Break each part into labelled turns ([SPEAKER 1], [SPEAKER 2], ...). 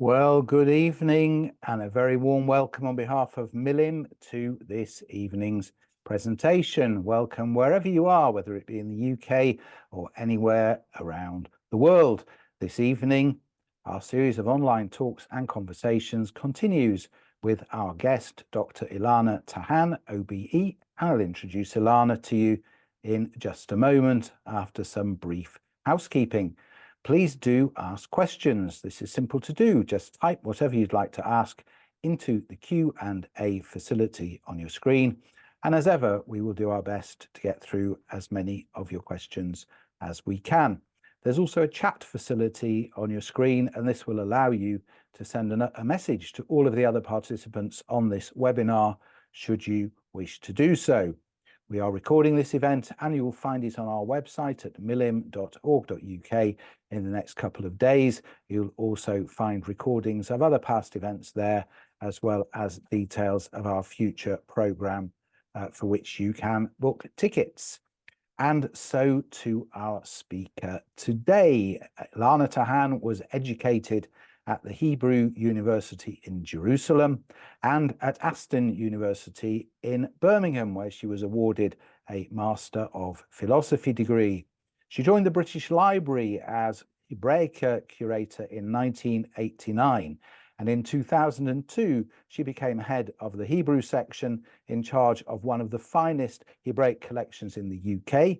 [SPEAKER 1] Well, good evening and a very warm welcome on behalf of Milim to this evening's presentation. Welcome wherever you are, whether it be in the UK or anywhere around the world. This evening, our series of online talks and conversations continues with our guest, Dr. Ilana Tahan, OBE. I'll introduce Ilana to you in just a moment after some brief housekeeping. Please do ask questions. This is simple to do. Just type whatever you'd like to ask into the Q&A facility on your screen. And as ever, we will do our best to get through as many of your questions as we can. There's also a chat facility on your screen, and this will allow you to send a message to all of the other participants on this webinar, should you wish to do so. We are recording this event and you will find it on our website at milim.org.uk in the next couple of days. You'll also find recordings of other past events there, as well as details of our future programme for which you can book tickets. And so to our speaker today. Ilana Tahan was educated at the Hebrew University in Jerusalem and at Aston University in Birmingham, where she was awarded a Master of Philosophy degree. She joined the British Library as Hebraic Curator in 1989, and in 2002 she became head of the Hebrew section, in charge of one of the finest Hebraic collections in the UK,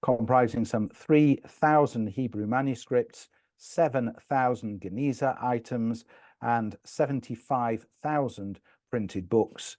[SPEAKER 1] comprising some 3,000 Hebrew manuscripts, 7,000 Geniza items, and 75,000 printed books.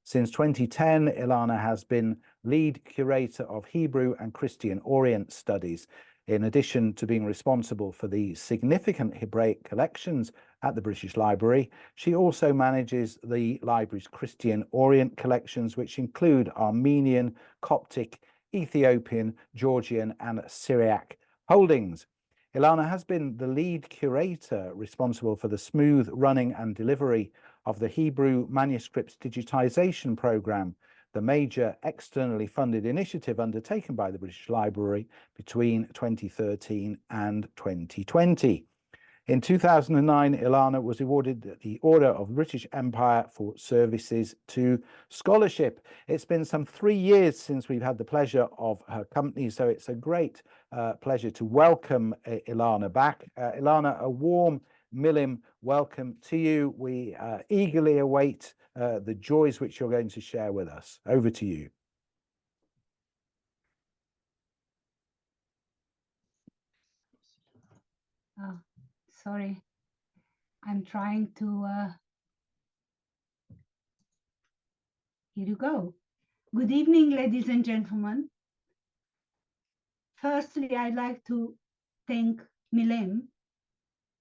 [SPEAKER 1] Since 2010, Ilana has been lead curator of Hebrew and Christian Orient studies. In addition to being responsible for the significant Hebraic collections at the British Library, she also manages the library's Christian Orient collections, which include Armenian, Coptic, Ethiopian, Georgian, and Syriac holdings. Ilana has been the lead curator responsible for the smooth running and delivery of the Hebrew Manuscripts Digitization Programme, the major externally funded initiative undertaken by the British Library between 2013 and 2020. In 2009, Ilana was awarded the Order of the British Empire for services to scholarship. It's been some 3 years since we've had the pleasure of her company, so it's a great pleasure to welcome Ilana back. Ilana, a warm Milim welcome to you. We eagerly await the joys which you're going to share with us. Over to you.
[SPEAKER 2] Oh, sorry, I'm trying to, here you go. Good evening, ladies and gentlemen. Firstly, I'd like to thank Milim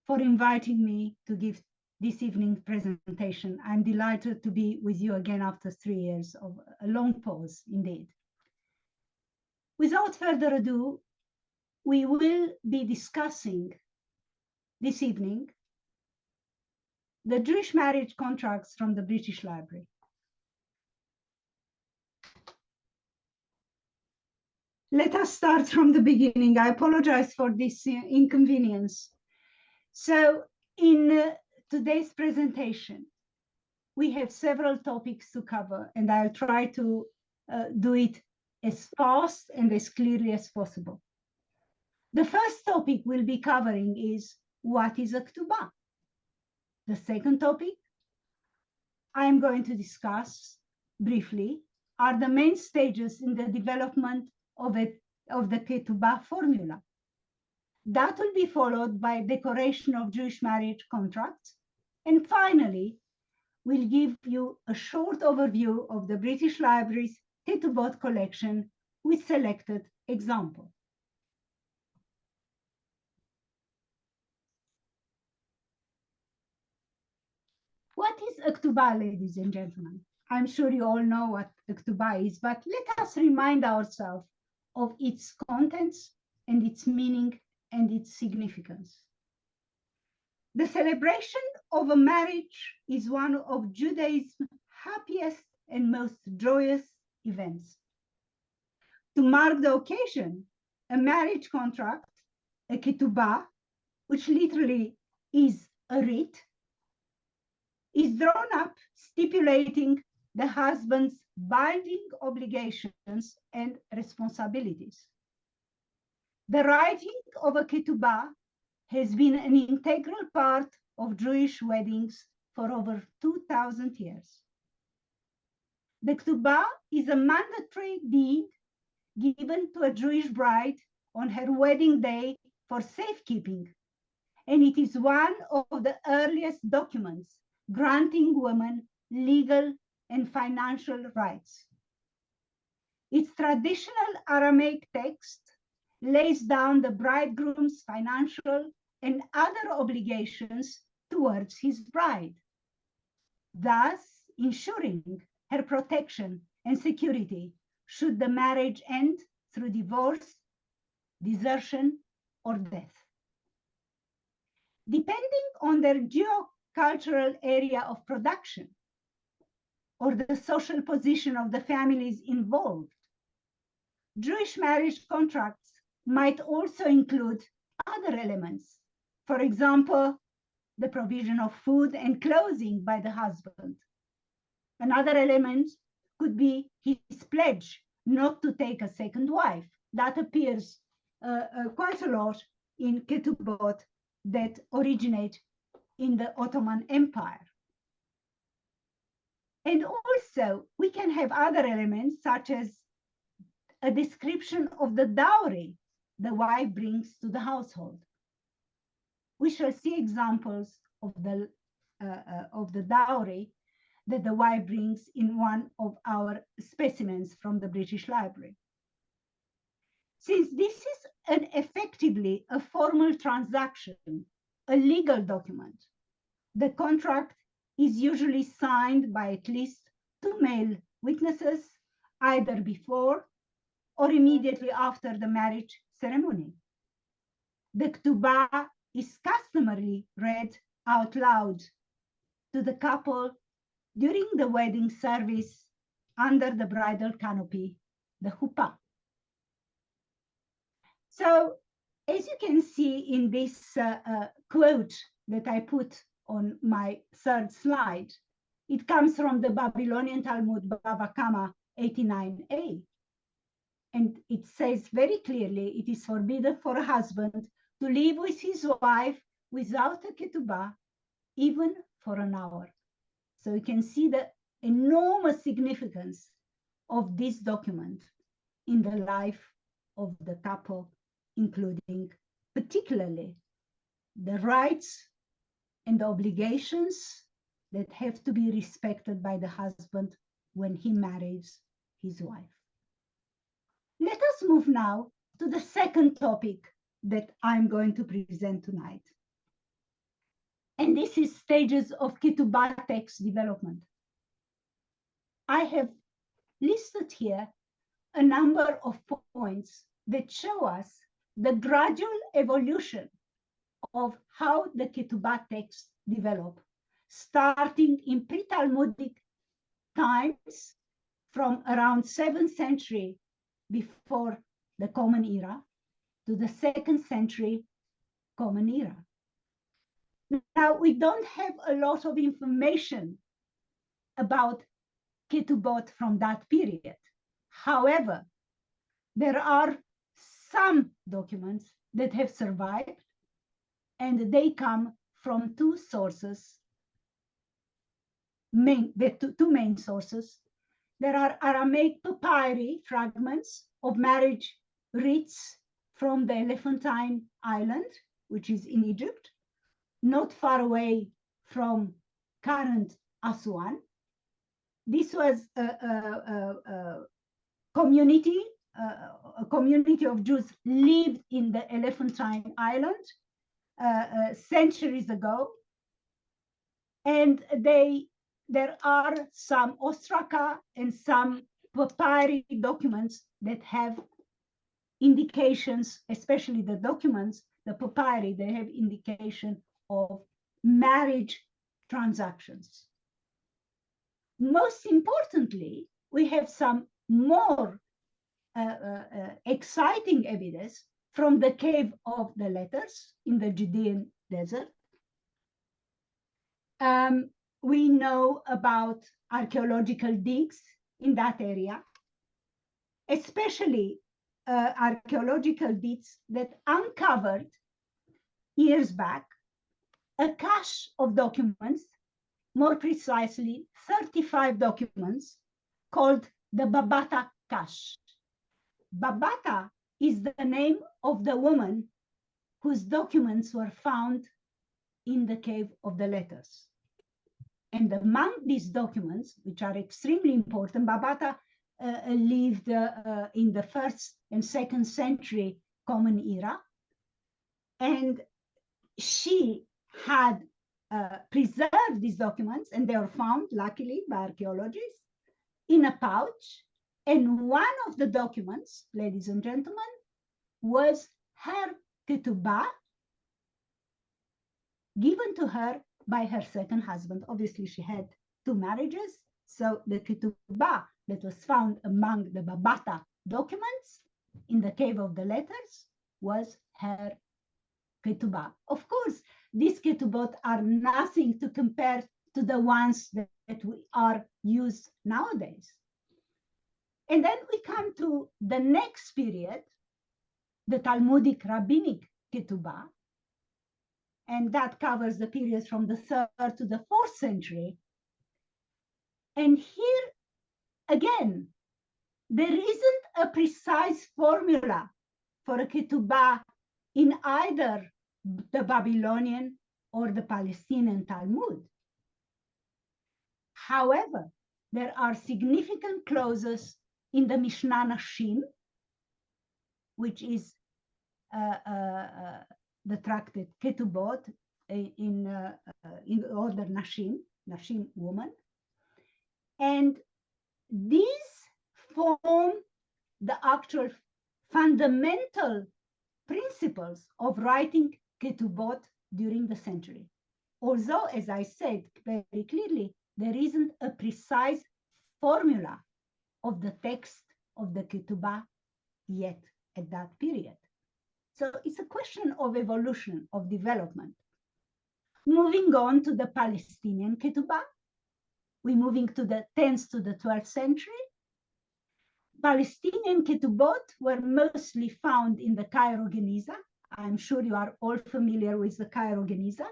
[SPEAKER 2] for inviting me to give this evening's presentation. I'm delighted to be with you again after 3 years of a long pause, indeed. Without further ado, we will be discussing this evening the Jewish marriage contracts from the British Library. Let us start from the beginning. I apologize for this inconvenience. So in today's presentation, we have several topics to cover, and I'll try to do it as fast and as clearly as possible. The first topic we'll be covering is, what is a Ketubah? The second topic I'm going to discuss briefly are the main stages in the development of the Ketubah formula. That will be followed by decoration of Jewish marriage contracts. And finally, we'll give you a short overview of the British Library's Katubot collection with selected examples. What is a Ketubah, ladies and gentlemen? I'm sure you all know what a Ketubah is, but let us remind ourselves of its contents and its meaning and its significance. The celebration of a marriage is one of Judaism's happiest and most joyous events. To mark the occasion, a marriage contract, a ketubah, which literally is a writ, is drawn up stipulating the husband's binding obligations and responsibilities. The writing of a ketubah has been an integral part of Jewish weddings for over 2,000 years. The ketubah is a mandatory deed given to a Jewish bride on her wedding day for safekeeping, and it is one of the earliest documents granting women legal and financial rights. Its traditional Aramaic text lays down the bridegroom's financial and other obligations towards his bride, thus ensuring her protection and security should the marriage end through divorce, desertion, or death. Depending on their geocultural area of production or the social position of the families involved, Jewish marriage contracts might also include other elements. For example, the provision of food and clothing by the husband. Another element could be his pledge not to take a second wife. That appears quite a lot in Katubot that originate in the Ottoman Empire. And also, we can have other elements such as a description of the dowry the wife brings to the household. We shall see examples of the dowry that the wife brings in one of our specimens from the British Library. Since this is effectively a formal transaction, a legal document, the contract is usually signed by at least 2 male witnesses, either before or immediately after the marriage ceremony. The ketubah is customarily read out loud to the couple during the wedding service under the bridal canopy, the huppah. So, as you can see in this quote that I put on my third slide, it comes from the Babylonian Talmud Bava Kama 89a. And it says very clearly, it is forbidden for a husband to live with his wife without a ketubah, even for an hour. So you can see the enormous significance of this document in the life of the couple, including particularly the rights and the obligations that have to be respected by the husband when he marries his wife. Let us move now to the second topic that I'm going to present tonight. And this is stages of ketubah text development. I have listed here a number of points that show us the gradual evolution of how the ketubah text develop, starting in pre-Talmudic times from around 7th century before the Common Era to the 2nd century Common Era. Now, we don't have a lot of information about Katubot from that period. However, there are some documents that have survived, and they come from two sources, two main sources. There are Aramaic papyri fragments of marriage rites from the Elephantine Island, which is in Egypt, not far away from current Aswan. This was a community of Jews lived in the Elephantine Island centuries ago, and there are some ostraka and some papyri documents that have indications, especially the documents, the papyri, they have indication of marriage transactions. Most importantly, we have some more exciting evidence from the Cave of the Letters in the Judean desert. we know about archaeological digs in that area, especially archaeological digs that uncovered years back a cache of documents, more precisely 35 documents, called the Babata cache. Babata is the name of the woman whose documents were found in the Cave of the Letters. And among these documents, which are extremely important, Babata lived in the 1st and 2nd century Common Era, and she had preserved these documents, and they were found, luckily, by archaeologists, in a pouch. And one of the documents, ladies and gentlemen, was her ketubah, given to her by her second husband. Obviously, she had 2 marriages, so the ketubah that was found among the Babata documents in the Cave of the Letters was her ketubah. Of course, these ketubot are nothing to compare to the ones that we are used nowadays. And then we come to the next period, the Talmudic rabbinic ketubah, and that covers the period from the 3rd to the 4th century. And here, again, there isn't a precise formula for a ketubah in either the Babylonian or the Palestinian Talmud. However, there are significant clauses in the Mishnah Nashim, which is the tractate Katubot in order Nashim, woman. And these form the actual fundamental principles of writing Ketubot during the century. Although, as I said very clearly, there isn't a precise formula of the text of the Ketubah yet at that period. So it's a question of evolution, of development. Moving on to the Palestinian Ketubah, we're moving to the 10th to the 12th century. Palestinian Ketubot were mostly found in the Cairo Geniza. I'm sure you are all familiar with the Cairo Geniza.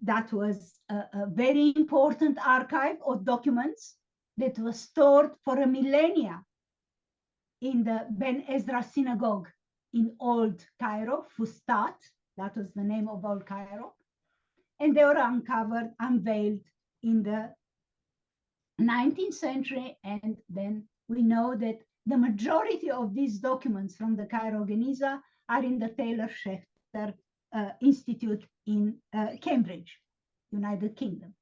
[SPEAKER 2] That was a very important archive of documents that was stored for a millennia in the Ben Ezra synagogue in Old Cairo, Fustat. That was the name of Old Cairo. And they were unveiled in the 19th century. And then we know that the majority of these documents from the Cairo Geniza are in the Taylor Schechter Institute in Cambridge, United Kingdom.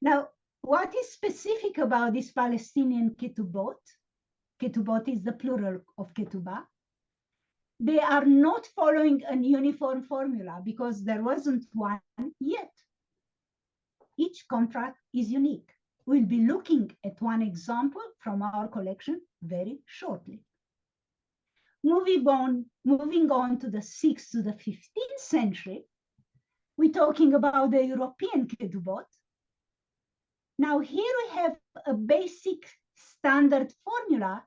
[SPEAKER 2] Now, what is specific about this Palestinian Ketubot? Ketubot is the plural of Ketubah. They are not following a uniform formula because there wasn't one yet. Each contract is unique. We'll be looking at one example from our collection very shortly. Moving on to the 6th to the 15th century, we're talking about the European Ketubot. Now here we have a basic standard formula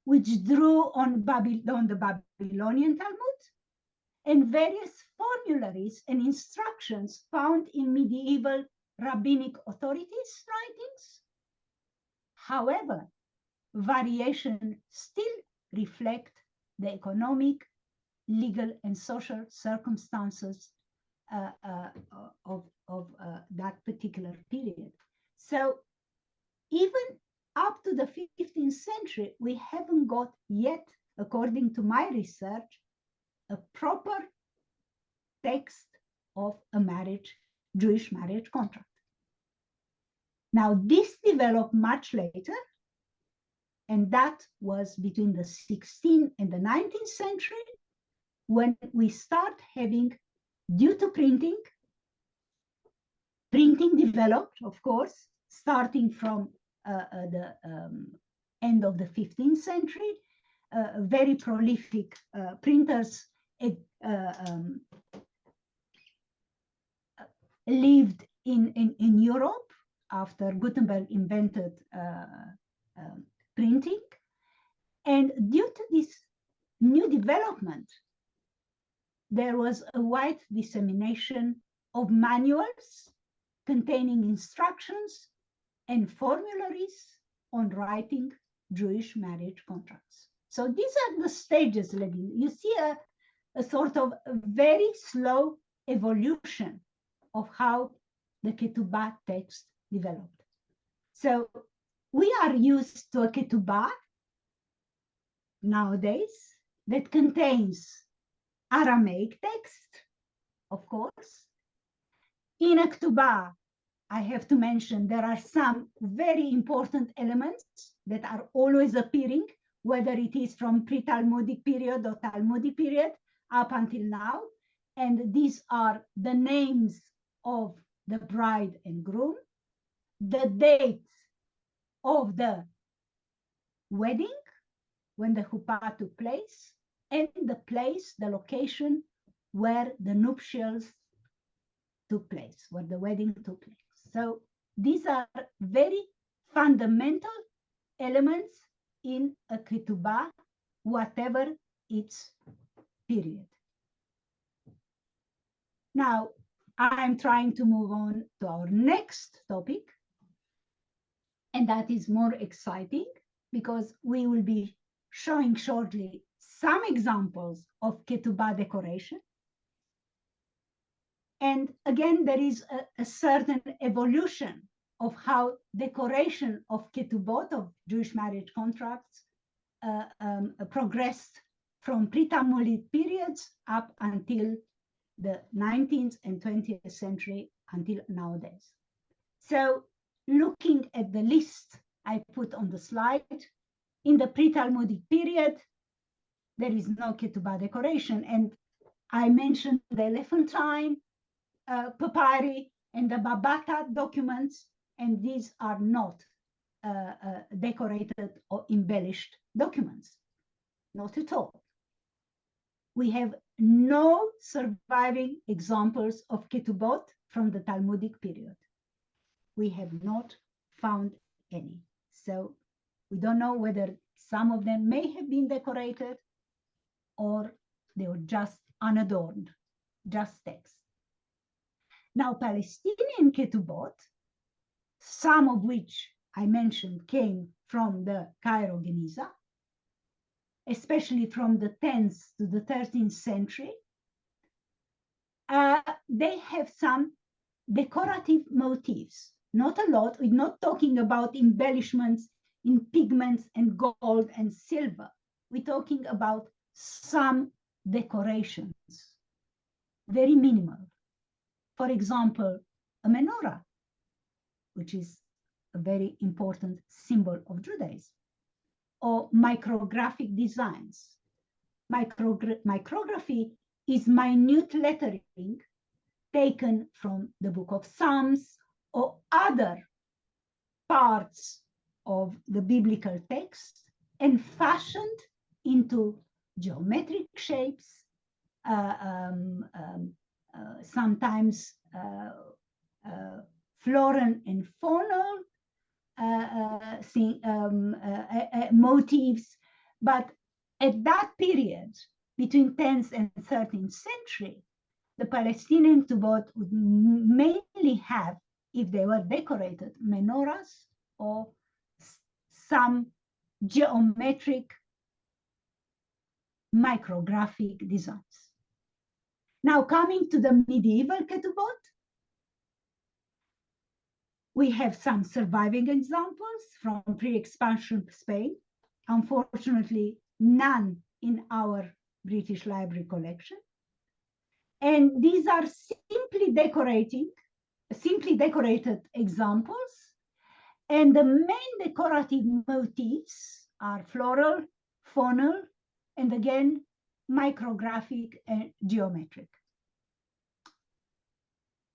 [SPEAKER 2] which drew on the Babylonian Talmud and various formularies and instructions found in medieval rabbinic authorities' writings. However, variation still reflect the economic, legal, and social circumstances of that particular period. So even up to the 15th century, we haven't got yet, according to my research, a proper text of a Jewish marriage contract. Now, this developed much later, and that was between the 16th and the 19th century, when we start having, due to printing developed, of course, starting from the end of the 15th century, very prolific printers lived in Europe after Gutenberg invented printing. And due to this new development, there was a wide dissemination of manuals containing instructions and formularies on writing Jewish marriage contracts. So these are the stages, you see a sort of very slow evolution of how the Ketubah text developed. So we are used to a Ketubah nowadays that contains Aramaic text, of course. In a Ketubah, I have to mention there are some very important elements that are always appearing, whether it is from pre-Talmudic period or Talmudic period up until now. And these are the names of the bride and groom, the date of the wedding, when the chuppah took place, and the place, the location where the nuptials took place, where the wedding took place. So these are very fundamental elements in a ketubah, whatever its period. Now, I'm trying to move on to our next topic, and that is more exciting because we will be showing shortly some examples of ketubah decoration. And again, there is a certain evolution of how decoration of ketubot, of Jewish marriage contracts, progressed from pre-Talmudic periods up until the 19th and 20th century until nowadays. So looking at the list I put on the slide, in the pre-Talmudic period, there is no ketubah decoration. And I mentioned the elephantine papyri and the Babata documents, and these are not decorated or embellished documents, not at all. We have no surviving examples of ketubot from the Talmudic period. We have not found any. So we don't know whether some of them may have been decorated or they were just unadorned, just text. Now, Palestinian ketubot, some of which I mentioned came from the Cairo Geniza, especially from the 10th to the 13th century, they have some decorative motifs. Not a lot. We're not talking about embellishments in pigments and gold and silver. We're talking about some decorations, very minimal. For example, a menorah, which is a very important symbol of Judaism, or micrographic designs. Micrography is minute lettering taken from the book of Psalms or other parts of the biblical text and fashioned into geometric shapes, sometimes floral and faunal motifs. But at that period, between 10th and 13th century, the Palestinian ketubot would mainly have, if they were decorated, menorahs or some geometric micrographic designs. Now, coming to the medieval ketubot, we have some surviving examples from pre-expansion Spain. Unfortunately, none in our British Library collection. And these are simply decorated examples. And the main decorative motifs are floral, faunal, and again, micrographic and geometric.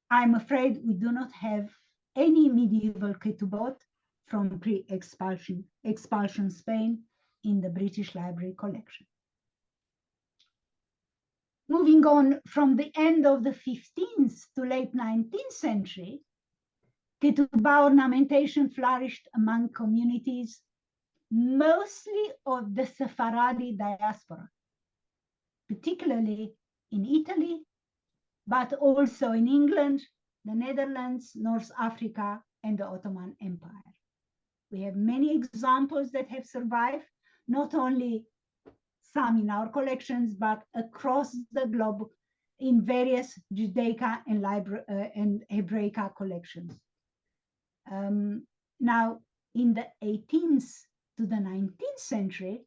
[SPEAKER 2] I'm afraid we do not have any medieval ketubot from pre-expulsion Spain in the British Library collection. Moving on from the end of the 15th to late 19th century, Ketubah ornamentation flourished among communities, mostly of the Sephardi diaspora, particularly in Italy, but also in England, the Netherlands, North Africa, and the Ottoman Empire. We have many examples that have survived, not only some in our collections, but across the globe in various Judaica and Hebraica collections. Now, in the 18th to the 19th century,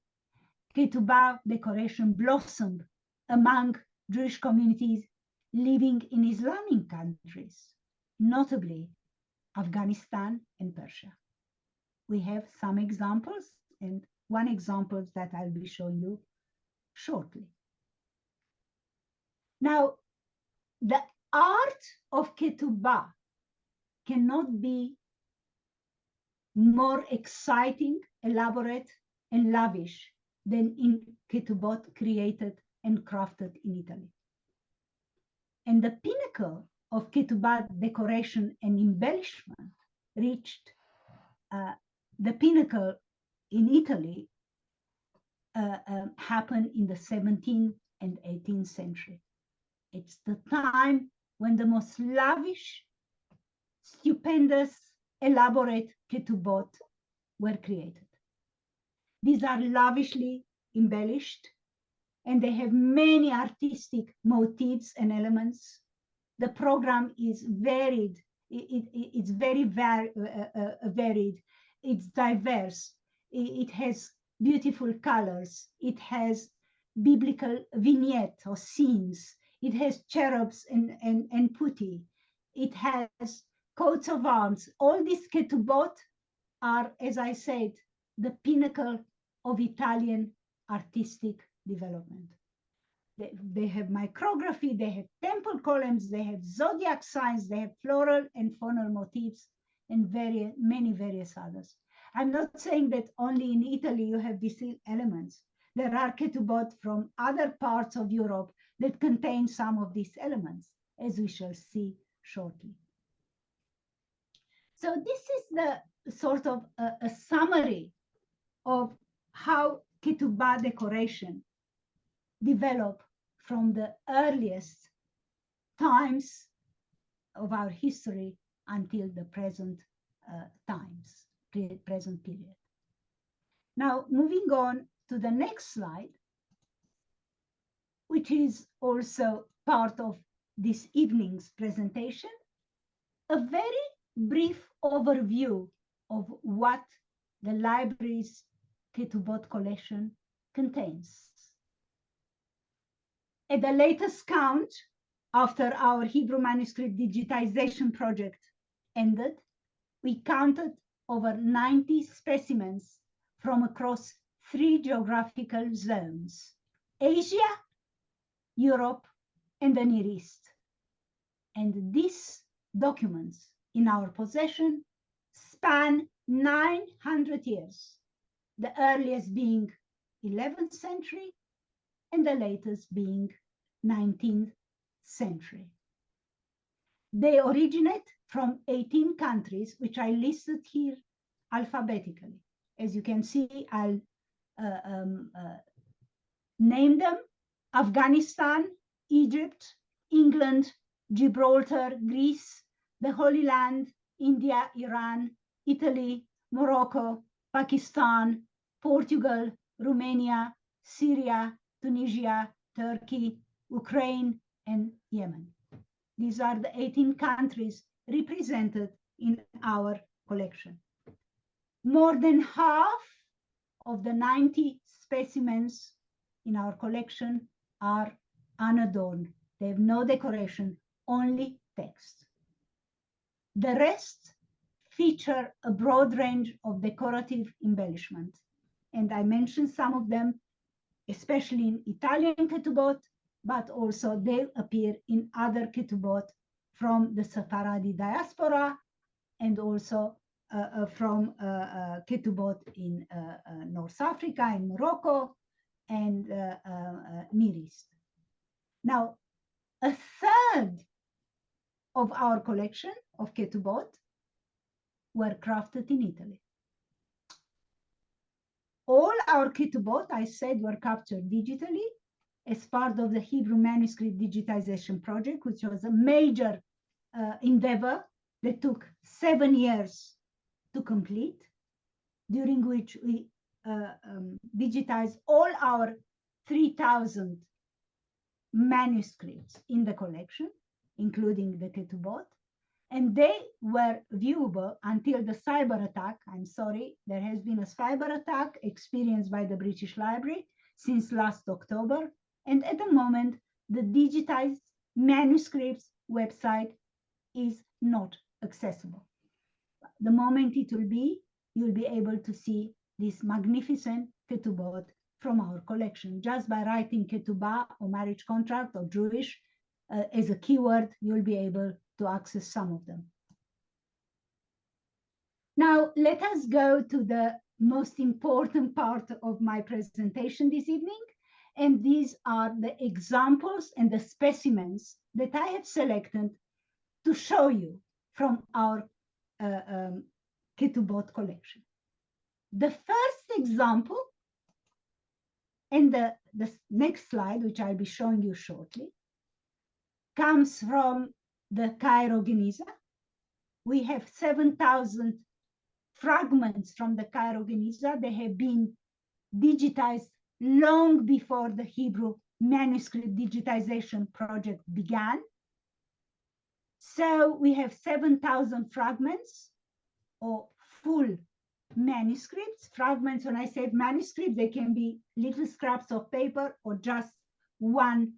[SPEAKER 2] Ketubah decoration blossomed among Jewish communities living in Islamic countries, notably Afghanistan and Persia. We have some examples, and one example that I'll be showing you shortly. Now, the art of Ketubah cannot be more exciting, elaborate, and lavish than in Ketubot created and crafted in Italy. And the pinnacle of Ketubah decoration and embellishment reached the pinnacle in Italy happened in the 17th and 18th century. It's the time when the most lavish, stupendous, elaborate Ketubot were created. These are lavishly embellished, and they have many artistic motifs and elements. The program is varied. It's very varied. It's diverse. It has beautiful colors. It has biblical vignettes or scenes. It has cherubs and putti. It has coats of arms. All these Ketubot are, as I said, the pinnacle of Italian artistic development. They have micrography, they have temple columns, they have zodiac signs, they have floral and faunal motifs, and many various others. I'm not saying that only in Italy you have these elements. There are Ketubot from other parts of Europe that contain some of these elements, as we shall see shortly. So this is the sort of a summary of how Ketubah decoration developed from the earliest times of our history until the present present period. Now, moving on to the next slide, which is also part of this evening's presentation, a very brief overview of what the library's Ketubot collection contains. At the latest count, after our Hebrew manuscript digitization project ended, we counted over 90 specimens from across 3 geographical zones: Asia, Europe, and the Near East. And these documents in our possession span 900 years, the earliest being 11th century and the latest being 19th century. They originate from 18 countries, which I listed here alphabetically. As you can see, I'll name them: Afghanistan, Egypt, England, Gibraltar, Greece, the Holy Land, India, Iran, Italy, Morocco, Pakistan, Portugal, Romania, Syria, Tunisia, Turkey, Ukraine, and Yemen. These are the 18 countries represented in our collection. More than half of the 90 specimens in our collection are unadorned. They have no decoration, only text. The rest feature a broad range of decorative embellishment. And I mentioned some of them, especially in Italian Ketubot, but also they appear in other Ketubot from the Sephardi diaspora and also from Ketubot in North Africa, in Morocco, and Near East. Now, a third of our collection of Katubot were crafted in Italy. All our Katubot, I said, were captured digitally as part of the Hebrew manuscript digitization project, which was a major endeavor that took 7 years to complete, during which we digitized all our 3,000 manuscripts in the collection, including the Katubot, and they were viewable until the cyber attack. I'm sorry, there has been a cyber attack experienced by the British Library since last October, and at the moment, the digitized manuscripts website is not accessible. The moment it will be, you'll be able to see this magnificent Katubot from our collection. Just by writing ketubah or marriage contract or Jewish as a keyword, you'll be able to access some of them. Now, let us go to the most important part of my presentation this evening. And these are the examples and the specimens that I have selected to show you from our Katubot collection. The first example, and the next slide, which I'll be showing you shortly, comes from the Cairo Geniza. We have 7,000 fragments from the Cairo Geniza. They have been digitized long before the Hebrew manuscript digitization project began. So we have 7,000 fragments or full manuscripts. Fragments, when I say manuscript, they can be little scraps of paper or just one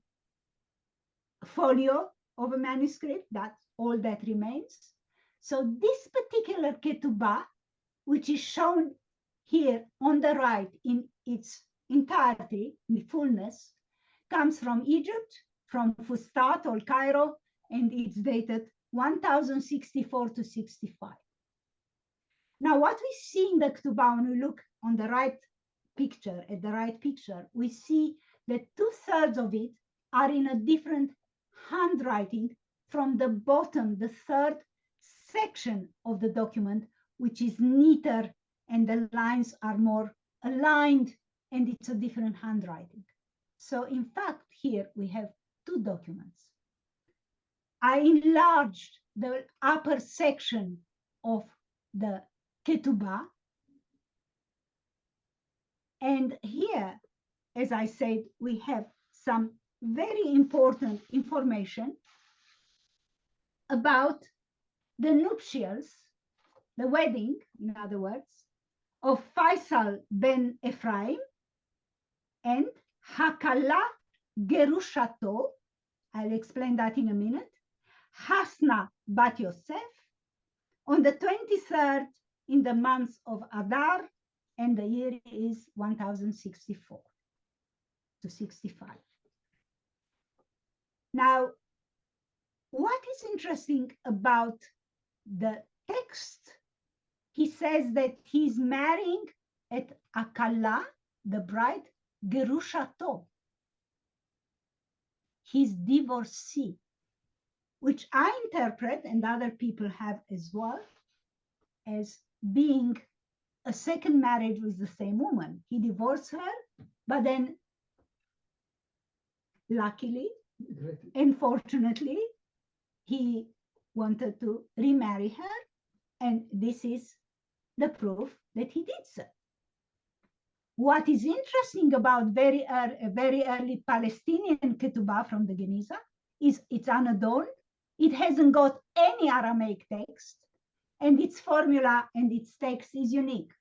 [SPEAKER 2] folio of a manuscript. That's all that remains. So this particular ketubah, which is shown here on the right in its entirety, in fullness, comes from Egypt, from Fustat or Cairo, and it's dated 1064 to 65. Now, what we see in the ketubah, when we look on the right picture, at the right picture, we see that 2/3 of it are in a different handwriting from the bottom, the third section of the document, which is neater and the lines are more aligned and it's a different handwriting. So in fact, here we have 2 documents. I enlarged the upper section of the ketubah. And here, as I said, we have some very important information about the nuptials, the wedding, in other words, of Faisal ben Ephraim and Hakala Gerushato. I'll explain that in a minute. Hasna bat Yosef on the 23rd in the month of Adar, and the year is 1064 to 65. Now, what is interesting about the text, he says that he's marrying at Akala, the bride, Gerushato, his divorcee, which I interpret, and other people have as well, as being a second marriage with the same woman. He divorced her, but then luckily and fortunately, he wanted to remarry her, and this is the proof that he did so. What is interesting about very early Palestinian ketubah from the Geniza is it's unadorned. It hasn't got any Aramaic text, and its formula and its text is unique.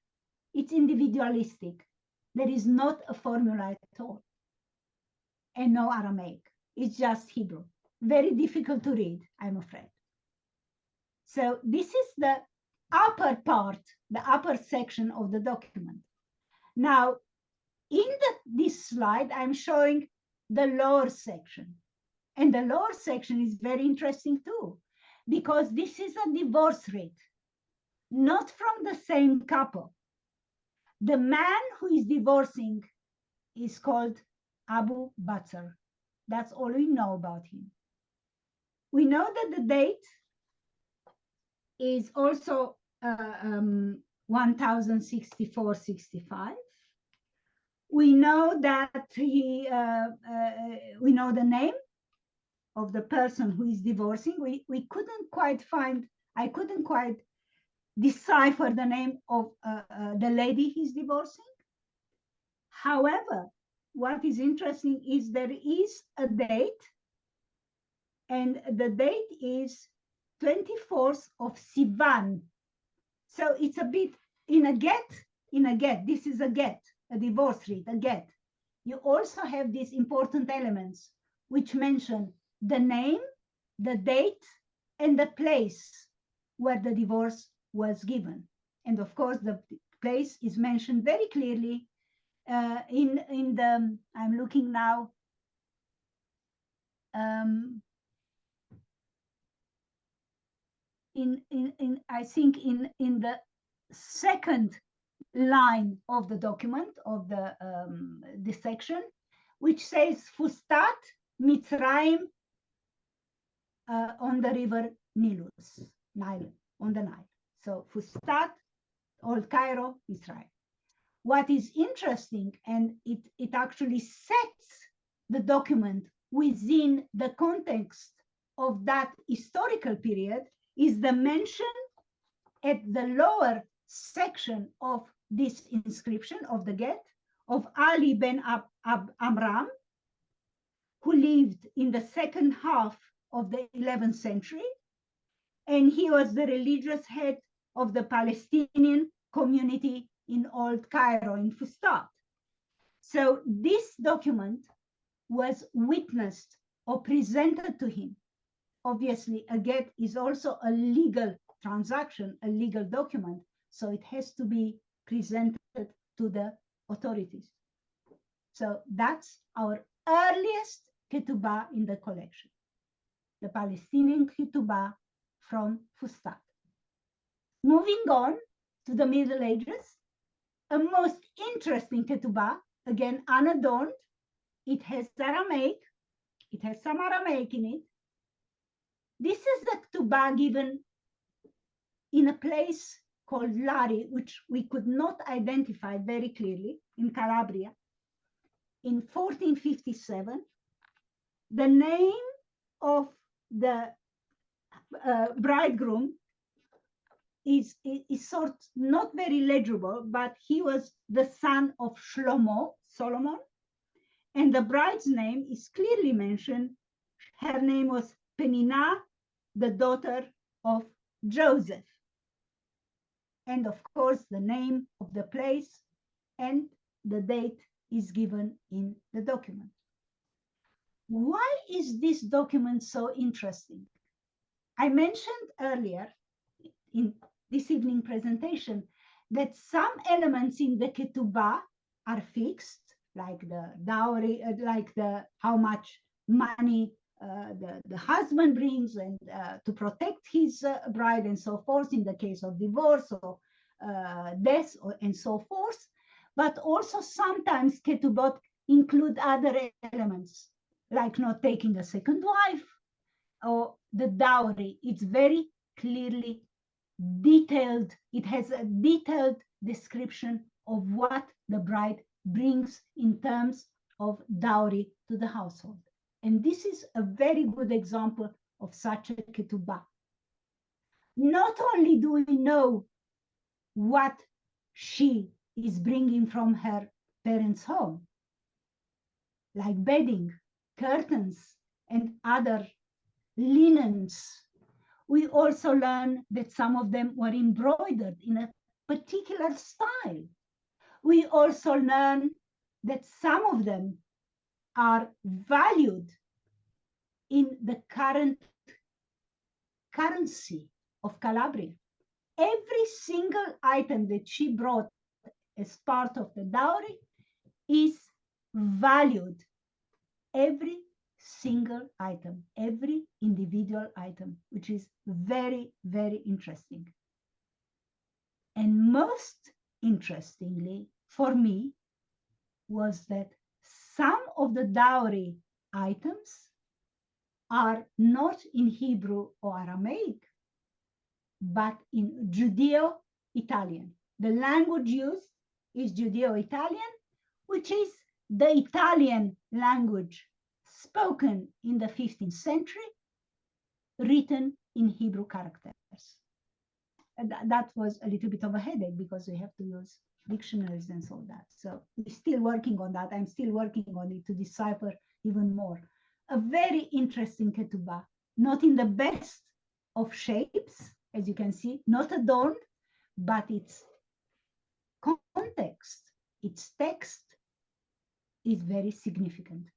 [SPEAKER 2] It's individualistic. There is not a formula at all, and no Aramaic. It's just Hebrew. Very difficult to read, I'm afraid. So this is the upper part, the upper section of the document. Now, in this slide, I'm showing the lower section. And the lower section is very interesting too, because this is a divorce writ, not from the same couple. The man who is divorcing is called Abu Bakr. That's all we know about him. We know that the date is also 1064-65. We know that we know the name of the person who is divorcing. We couldn't quite find, I couldn't quite decipher the name of the lady he's divorcing. However, what is interesting is there is a date, and the date is 24th of Sivan. So it's a bit in a get, this is a get, a divorce rite, a get. You also have these important elements which mention the name, the date, and the place where the divorce was given. And of course, the place is mentioned very clearly in the, I'm looking now, I think in the second line of the document of the section, which says Fustat Mitzrayim on the river Nile, on the Nile. So Fustat, Old Cairo, Israel. What is interesting, and it actually sets the document within the context of that historical period, is the mention at the lower section of this inscription of the get of Ali ben Amram, who lived in the second half of the 11th century, and he was the religious head of the Palestinian community in Old Cairo, in Fustat. So this document was witnessed or presented to him. Obviously, a get is also a legal transaction, a legal document, so it has to be presented to the authorities. So that's our earliest ketubah in the collection, the Palestinian ketubah from Fustat. Moving on to the Middle Ages, a most interesting ketubah, again unadorned. It has Aramaic, it has some Aramaic in it. This is the ketubah given in a place called Lari, which we could not identify very clearly, in Calabria, in 1457. The name of the bridegroom is sort not very legible, but he was the son of Solomon, and the bride's name is clearly mentioned. Her name was Peninnah, the daughter of Joseph. And of course, the name of the place and the date is given in the document. Why is this document so interesting? I mentioned earlier in this evening presentation that some elements in the ketubah are fixed, like the dowry, like the how much money the husband brings, and to protect his bride and so forth in the case of divorce or death and so forth. But also sometimes ketubot include other elements, like not taking a second wife or the dowry. It's very clearly detailed. It has a detailed description of what the bride brings in terms of dowry to the household. And this is a very good example of such a ketubah. Not only do we know what she is bringing from her parents' home, like bedding, curtains, and other linens, we also learn that some of them were embroidered in a particular style. We also learn that some of them are valued in the current currency of Calabria. Every single item that she brought as part of the dowry is valued. Every single item, every individual item, which is very, very interesting. And most interestingly for me was that some of the dowry items are not in Hebrew or Aramaic, but in Judeo-Italian. The language used is Judeo-Italian, which is the Italian language spoken in the 15th century, written in Hebrew characters. And that was a little bit of a headache because we have to use dictionaries and so that. So we're still working on that. I'm still working on it to decipher even more. A very interesting ketubah, not in the best of shapes, as you can see, not adorned, but its context, its text is very significant.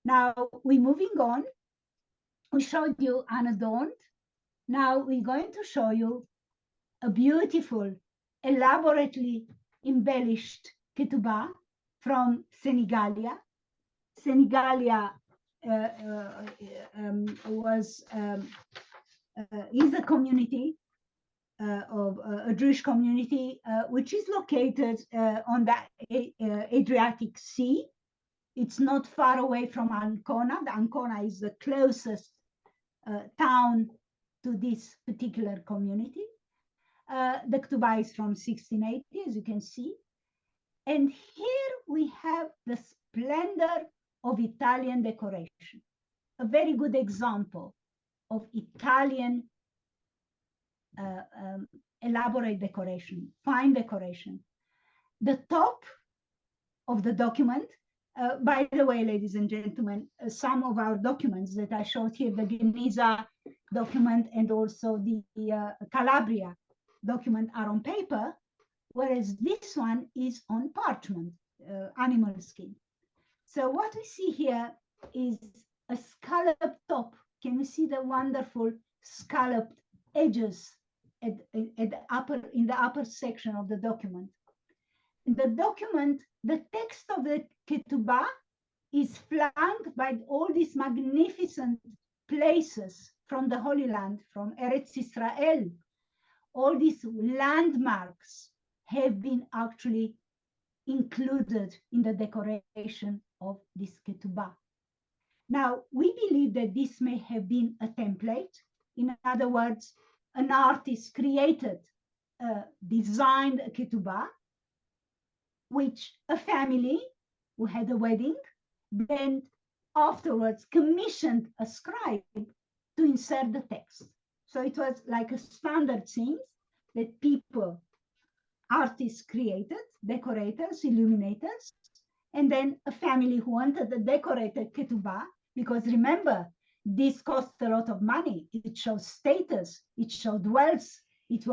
[SPEAKER 2] Now we're moving on. We showed you unadorned. Now we're going to show you a beautiful, elaborately embellished ketubah from Senegalia. Senegalia is a community of a Jewish community which is located on the Adriatic Sea. It's not far away from Ancona. The Ancona is the closest town to this particular community. The ketubah is from 1680, as you can see. And here we have the splendor of Italian decoration, a very good example of Italian elaborate decoration, fine decoration. The top of the document, by the way, ladies and gentlemen, some of our documents that I showed here, the Geniza document and also the Calabria document are on paper, whereas this one is on parchment, animal skin. So what we see here is a scalloped top. Can you see the wonderful scalloped edges in the upper section of the document? In the document, the text of the ketubah is flanked by all these magnificent places from the Holy Land, from Eretz Israel. All these landmarks have been actually included in the decoration of this ketubah. Now, we believe that this may have been a template. In other words, an artist created, designed a ketubah, which a family who had a wedding then afterwards commissioned a scribe to insert the text. So it was like a standard thing that people, artists created, decorators, illuminators, and then a family who wanted a decorated ketubah, because remember, this cost a lot of money. It showed status, it showed wealth, it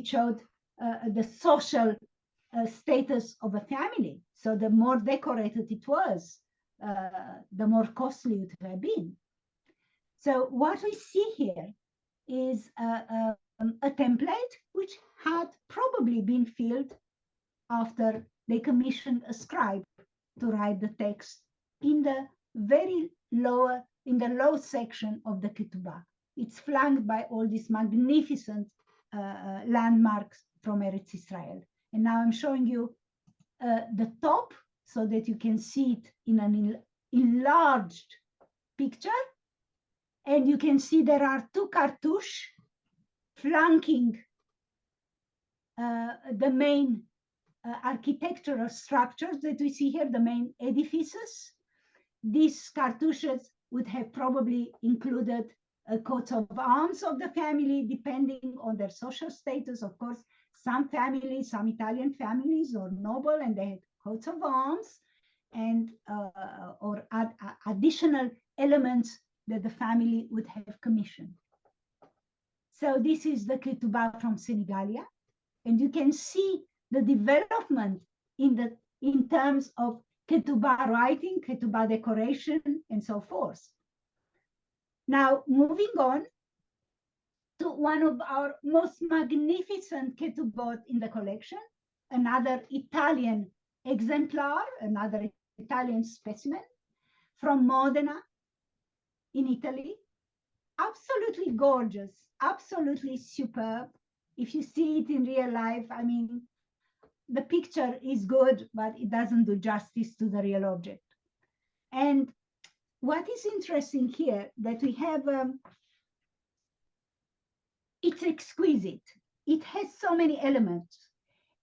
[SPEAKER 2] showed the social status of a family. So the more decorated it was, the more costly it would have been. So what we see here is a template which had probably been filled after they commissioned a scribe to write the text in the very lower, in the low section of the ketubah. It's flanked by all these magnificent landmarks from Eretz Israel. And now I'm showing you the top so that you can see it in an enlarged picture. And you can see there are two cartouches flanking the main architectural structures that we see here, the main edifices. These cartouches would have probably included coats of arms of the family, depending on their social status. Of course, some families, some Italian families are noble and they had coats of arms and or additional elements that the family would have commissioned. So this is the ketubah from Senegalia, and you can see the development in terms of ketubah writing, ketubah decoration, and so forth. Now, moving on to one of our most magnificent ketubot in the collection, another Italian exemplar, another Italian specimen from Modena in Italy. Absolutely gorgeous, absolutely superb. If you see it in real life, I mean, the picture is good, but it doesn't do justice to the real object. And what is interesting here that we have, it's exquisite. It has so many elements.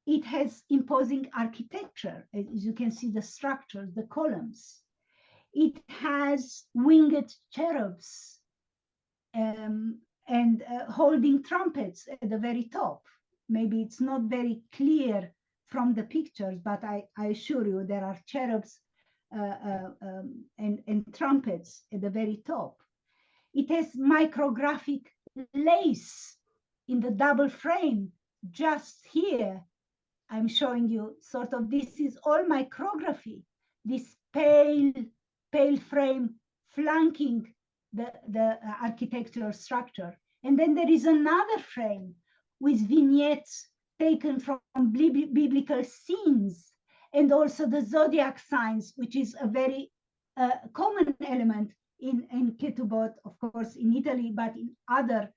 [SPEAKER 2] It has imposing architecture, as you can see the structures, the columns. It has winged cherubs and holding trumpets at the very top. Maybe it's not very clear from the pictures, but I assure you there are cherubs and trumpets at the very top. It has micrographic lace in the double frame. Just here, I'm showing you sort of, this is all micrography, this pale frame flanking the architectural structure. And then there is another frame with vignettes taken from biblical scenes, and also the zodiac signs, which is a very common element in Katubot, of course, in Italy, but in other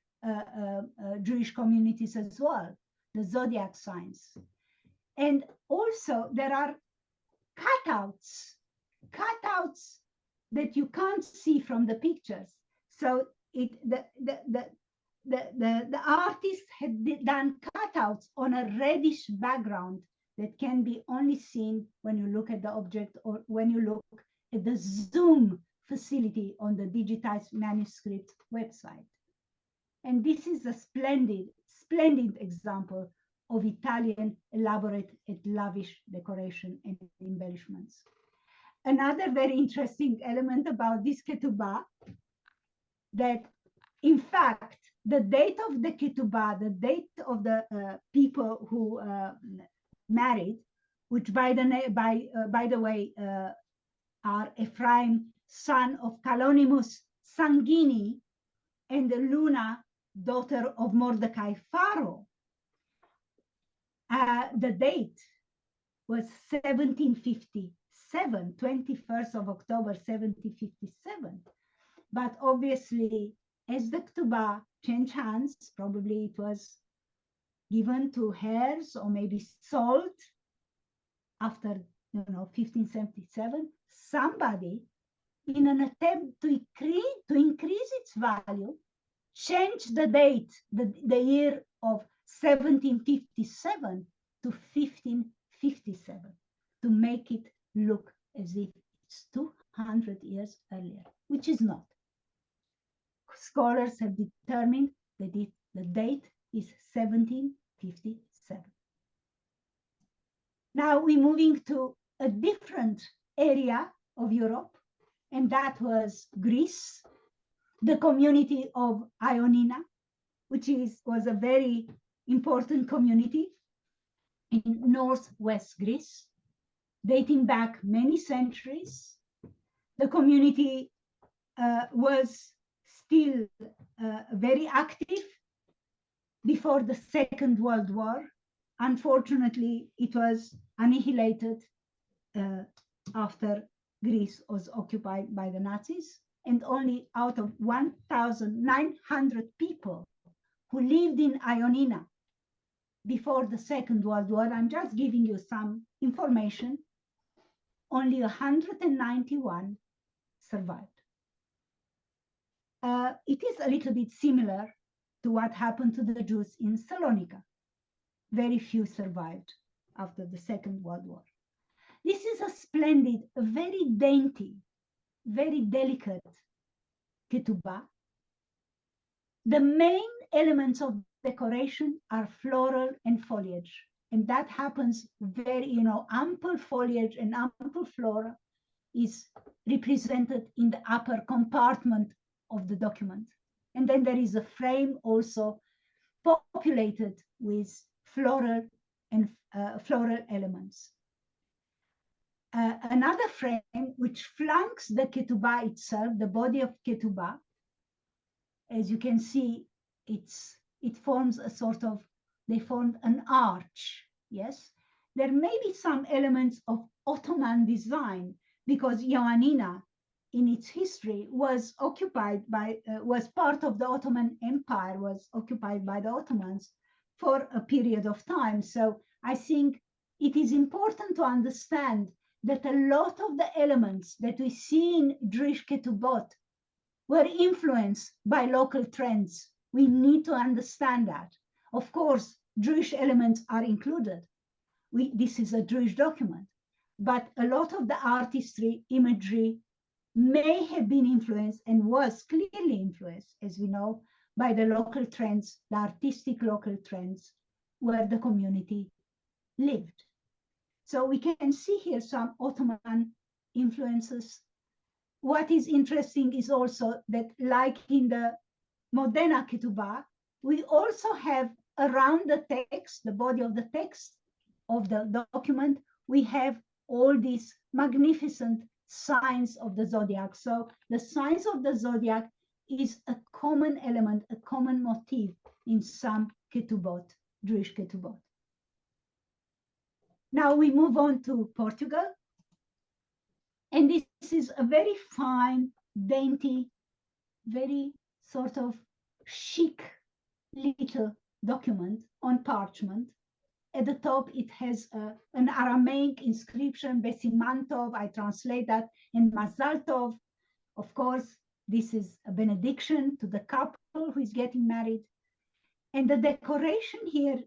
[SPEAKER 2] Jewish communities as well, the zodiac signs. And also there are cutouts that you can't see from the pictures. So the artist had done cutouts on a reddish background that can be only seen when you look at the object or when you look at the zoom facility on the digitized manuscript website. And this is a splendid example of Italian elaborate and lavish decoration and embellishments. Another very interesting element about this ketubah, that in fact, the date of the ketubah, the date of the people who married, which by the way are Ephraim, son of Kalonimus Sangini, and Luna, daughter of Mordecai Pharaoh. The date was 1757, 21st of October, 1757. But obviously, as the ketubah changed hands, probably it was given to heirs or maybe sold after 1577, somebody, in an attempt to increase its value, changed the date, the year of 1757 to 1557, to make it look as if it's 200 years earlier, which is not. Scholars have determined that the date is 1757. Now we're moving to a different area of Europe, and that was Greece, the community of Ioannina, which was a very important community in northwest Greece, dating back many centuries. The community was still very active before the Second World War. Unfortunately, it was annihilated after Greece was occupied by the Nazis, and only out of 1,900 people who lived in Ioannina before the Second World War, I'm just giving you some information, only 191 survived. It is a little bit similar to what happened to the Jews in Salonika. Very few survived after the Second World War. This is a splendid, a very dainty, very delicate ketubah. The main elements of decoration are floral and foliage, and that happens very, ample foliage and ample flora is represented in the upper compartment of the document. And then there is a frame also populated with floral and floral elements. Another frame which flanks the ketubah itself, the body of ketubah, as you can see, it forms a sort of, they formed an arch, yes? There may be some elements of Ottoman design because Ioannina in its history was occupied by, was part of the Ottoman Empire, was occupied by the Ottomans for a period of time. So I think it is important to understand that a lot of the elements that we see in Jewish Ketubot were influenced by local trends. We need to understand that. Of course, Jewish elements are included. This is a Jewish document, but a lot of the artistry, imagery may have been influenced and was clearly influenced, as we know, by the local trends, the artistic local trends where the community lived. So we can see here some Ottoman influences. What is interesting is also that, like in the Modena Ketubah, we also have around the text, the body of the text of the document, we have all these magnificent signs of the zodiac. So the signs of the zodiac is a common element, a common motif in some Ketubot, Jewish Ketubot. Now we move on to Portugal. And this is a very fine, dainty, very sort of chic little document on parchment. At the top, it has an Aramaic inscription, Besimantov, I translate that, and Mazal Tov. Of course, this is a benediction to the couple who is getting married. And the decoration here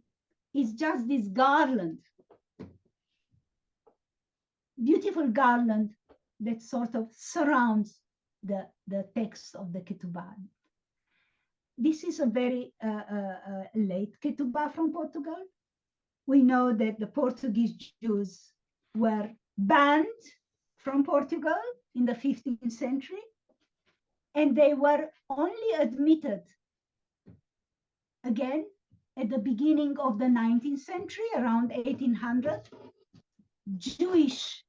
[SPEAKER 2] is just this garland, beautiful garland that sort of surrounds the text of the Ketubah. This is a very late Ketubah from Portugal. We know that the Portuguese Jews were banned from Portugal in the 15th century, and they were only admitted again at the beginning of the 19th century, around 1800. Jewish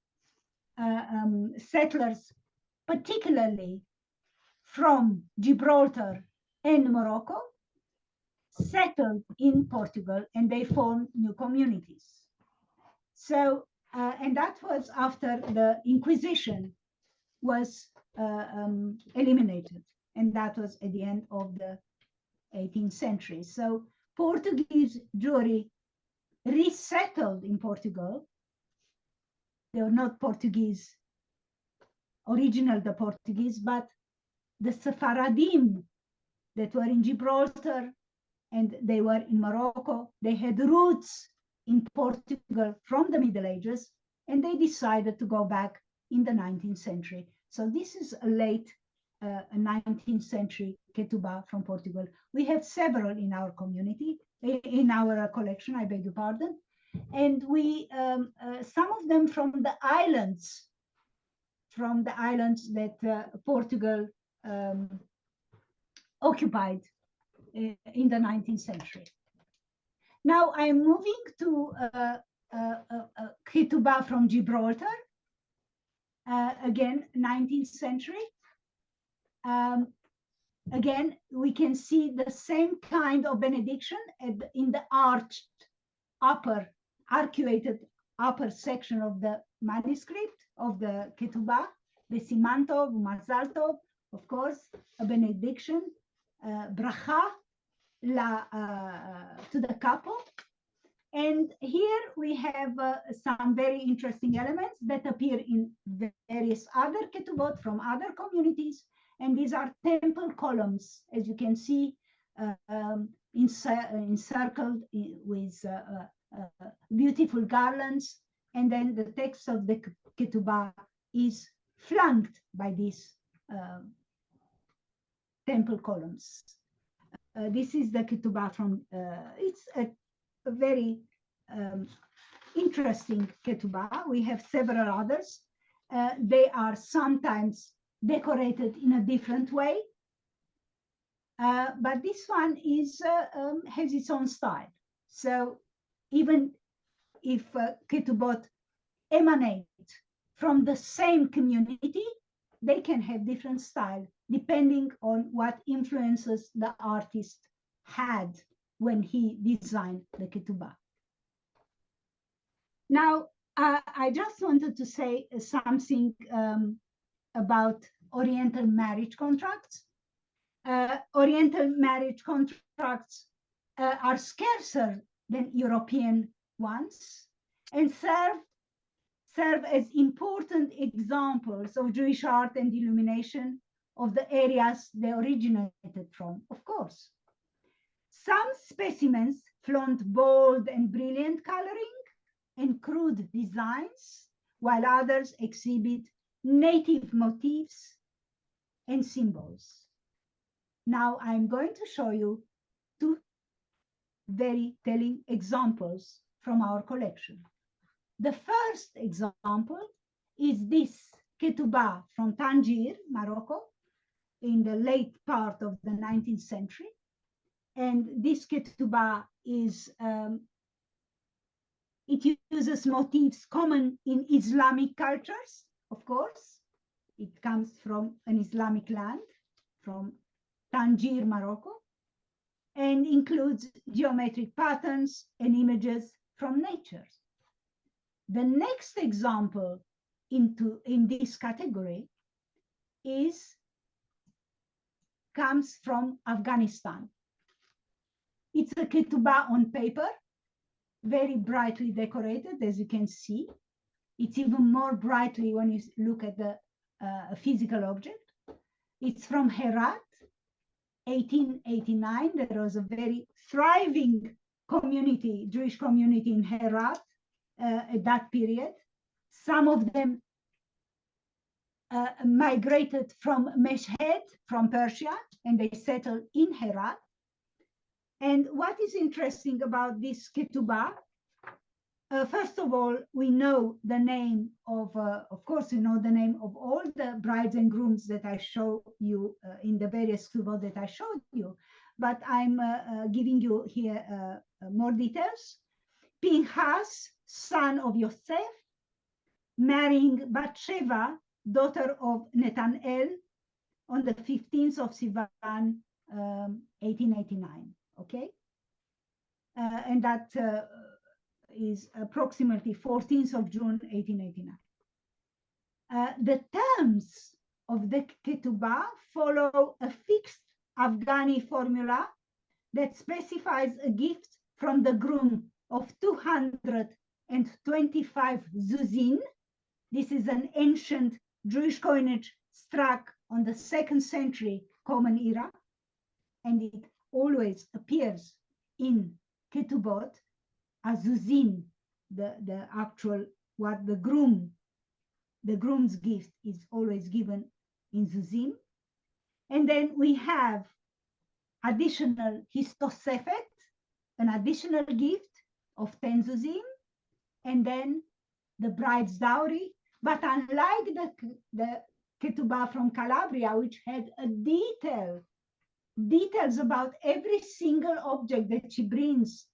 [SPEAKER 2] settlers, particularly from Gibraltar and Morocco, settled in Portugal, and they formed new communities. So, and that was after the Inquisition was eliminated, and that was at the end of the 18th century. So Portuguese Jewry resettled in Portugal. They were not Portuguese, original the Portuguese, but the Sephardim that were in Gibraltar and they were in Morocco. They had roots in Portugal from the Middle Ages, and they decided to go back in the 19th century. So this is a late 19th century Ketubah from Portugal. We have several in our community, in our collection, I beg your pardon. And we, some of them from the islands that Portugal occupied in the 19th century. Now I'm moving to Ketubah from Gibraltar, again, 19th century. Again, we can see the same kind of benediction in the arched upper, arcuated upper section of the manuscript of the Ketubah, Besimantov, Mazal Tov, of course, a benediction, bracha to the couple. And here we have some very interesting elements that appear in various other Ketubot from other communities. And these are temple columns, as you can see, encircled with beautiful garlands. And then the text of the Ketubah is flanked by these temple columns. This is the Ketubah from, it's a very interesting Ketubah. We have several others. They are sometimes decorated in a different way, but this one is has its own style. So even if Ketubot emanate from the same community, they can have different style depending on what influences the artist had when he designed the Ketubah. Now, I just wanted to say something about Oriental marriage contracts. Oriental marriage contracts are scarcer than European ones and serve serve as important examples of Jewish art and illumination of the areas they originated from, of course. Some specimens flaunt bold and brilliant coloring and crude designs, while others exhibit native motifs and symbols. Now I'm going to show you two very telling examples from our collection. The first example is this ketubah from Tangier, Morocco, in the late part of the 19th century. And this ketubah is, it uses motifs common in Islamic cultures, of course. It comes from an Islamic land, from Tangier, Morocco, and includes geometric patterns and images from nature. The next example in this category comes from Afghanistan. It's a ketubah on paper, very brightly decorated, as you can see. It's even more brightly when you look at the physical object. It's from Herat, 1889. There was a very thriving community, Jewish community in Herat at that period. Some of them migrated from Meshhed, from Persia, and they settled in Herat. And what is interesting about this ketubah, first of all, we know the name of course, we know the name of all the brides and grooms that I show you in the various ketubot that I showed you, but I'm giving you here more details. Pinchas, son of Yosef, marrying Bathsheba, daughter of Netanel, on the 15th of Sivan, 1889. Okay, and that is approximately 14th of June, 1889. The terms of the ketubah follow a fixed Afghani formula that specifies a gift from the groom of 225 zuzin. This is an ancient Jewish coinage struck on the 2nd century Common Era, and it always appears in Katubot as zuzin, the actual, what the groom's gift is always given in zuzim. And then we have additional histosefet, an additional gift of 10 zuzim, and then the bride's dowry. But unlike the ketubah from Calabria, which had a details about every single object that she brings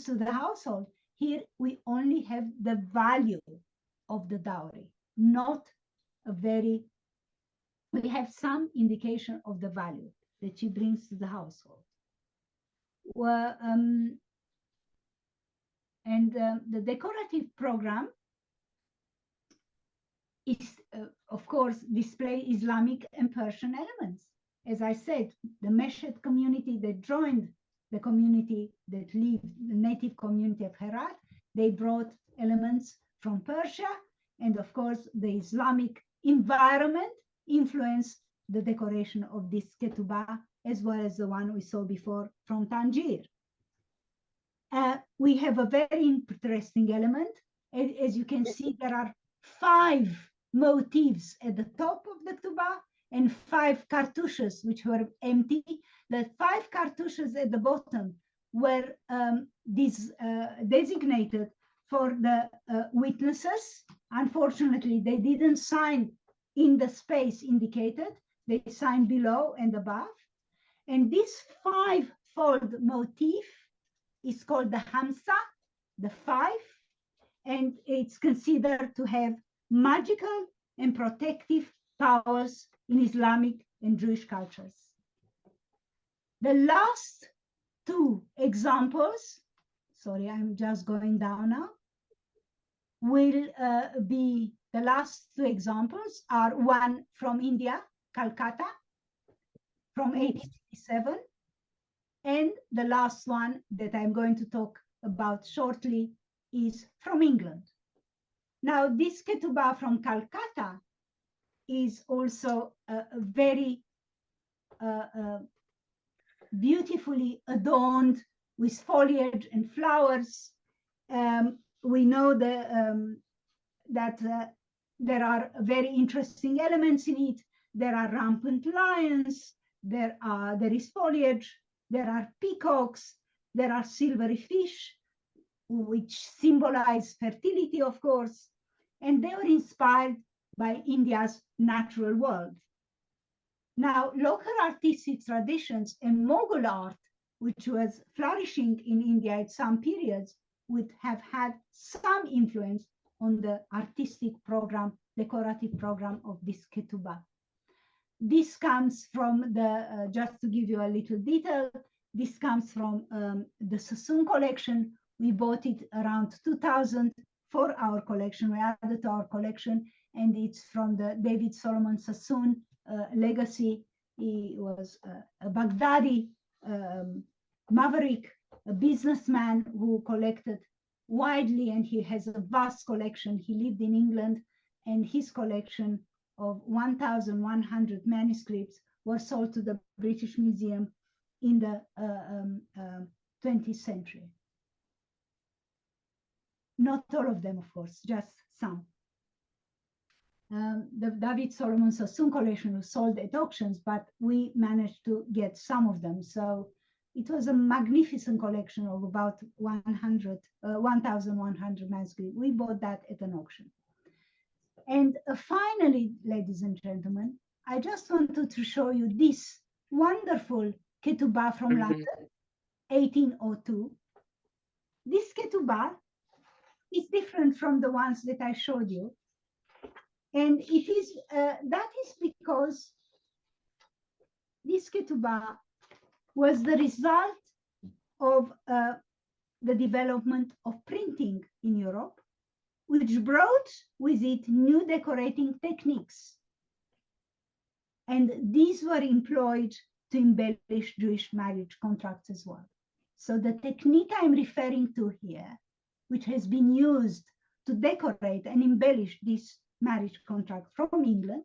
[SPEAKER 2] to the household, here we only have the value of the dowry, not a very, we have some indication of the value that she brings to the household. Well, the decorative program is, of course, display Islamic and Persian elements. As I said, the Meshhed community that joined the community that lived, the native community of Herat, they brought elements from Persia, and of course, the Islamic environment influenced the decoration of this ketubah, as well as the one we saw before from Tangier. We have a very interesting element. As you can see, there are 5 motifs at the top of the ketubah and 5 cartouches which were empty. The 5 cartouches at the bottom were designated for the witnesses. Unfortunately, they didn't sign in the space indicated. They signed below and above. And this 5-fold motif is called the Hamsa, the 5, and it's considered to have magical and protective powers in Islamic and Jewish cultures. The last 2 examples, sorry, I'm just going down now, will be, the last 2 examples are one from India, Calcutta, from 1857, and the last one that I'm going to talk about shortly is from England. Now, this ketubah from Calcutta is also a very beautifully adorned with foliage and flowers. We know that there are very interesting elements in it. There are rampant lions, there is foliage, there are peacocks, there are silvery fish, which symbolize fertility, of course, and they were inspired by India's natural world. Now, local artistic traditions and Mughal art, which was flourishing in India at some periods, would have had some influence on the artistic program, decorative program of this ketubah. This comes from the, just to give you a little detail, this comes from the Sassoon collection. We bought it around 2000 for our collection. We added to our collection, and it's from the David Solomon Sassoon legacy. He was a Baghdadi maverick, a businessman who collected widely, and he has a vast collection. He lived in England, and his collection of 1,100 manuscripts were sold to the British Museum in the 20th century. Not all of them, of course, just some. The David Solomon Sassoon collection was sold at auctions, but we managed to get some of them. So it was a magnificent collection of about 1,100 manuscripts. We bought that at an auction. And finally, ladies and gentlemen, I just wanted to show you this wonderful ketubah from London, 1802. This ketubah is different from the ones that I showed you. And it is, that is because this ketubah was the result of the development of printing in Europe, which brought with it new decorating techniques. And these were employed to embellish Jewish marriage contracts as well. So the technique I'm referring to here, which has been used to decorate and embellish this marriage contract from England,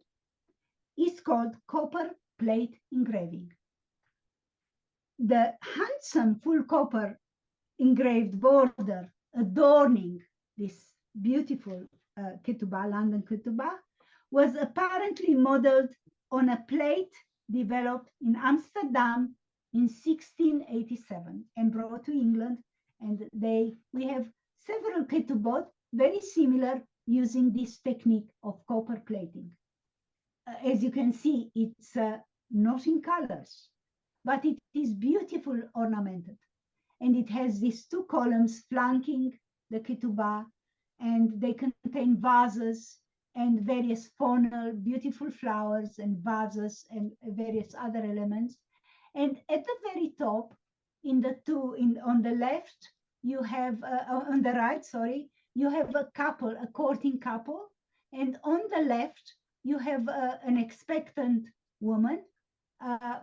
[SPEAKER 2] is called copper plate engraving. The handsome full copper engraved border adorning this beautiful ketubah, London ketubah, was apparently modeled on a plate developed in Amsterdam in 1687 and brought to England. And we have several Katubot very similar using this technique of copper plating. As you can see, it's not in colors, but it is beautiful ornamented. And it has these two columns flanking the ketubah, and they contain vases and various faunal, beautiful flowers and vases and various other elements. And at the very top, on the left, you have, on the right, sorry, you have a couple, a courting couple. And on the left, you have an expectant woman,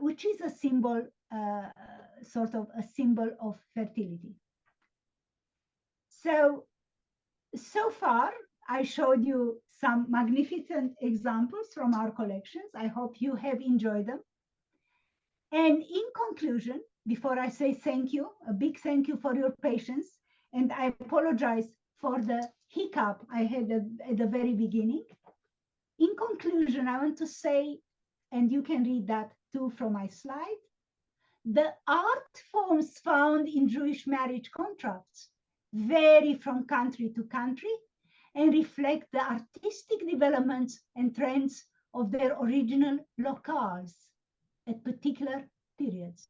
[SPEAKER 2] which is a symbol, sort of a symbol of fertility. So far, I showed you some magnificent examples from our collections. I hope you have enjoyed them. And in conclusion, before I say thank you, a big thank you for your patience, and I apologize for the hiccup I had at the very beginning. In conclusion, I want to say, and you can read that too from my slide, the art forms found in Jewish marriage contracts vary from country to country and reflect the artistic developments and trends of their original locales at particular periods.